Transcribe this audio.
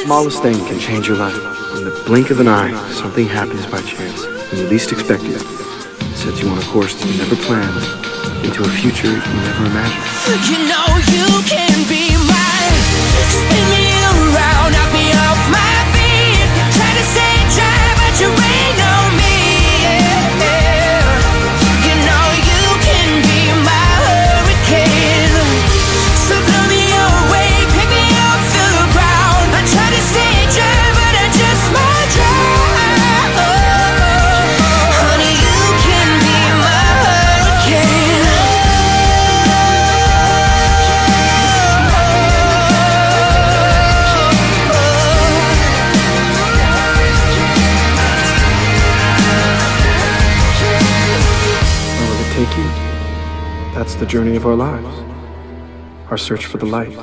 smallest thing can change your life. In the blink of an eye, something happens by chance, when you least expect it. It sets you on a course that you never planned, into a future you never imagined. You know you can be mine. Spin me around, knock me off my feet. Try to stay dry, but you ain't no me. You know you can be my hurricane. So blow me away, pick me up through the ground. I try to stay dry, but I just might drown. Honey, you can be my hurricane. Where will it take you? That's the journey of our lives, our search for the light.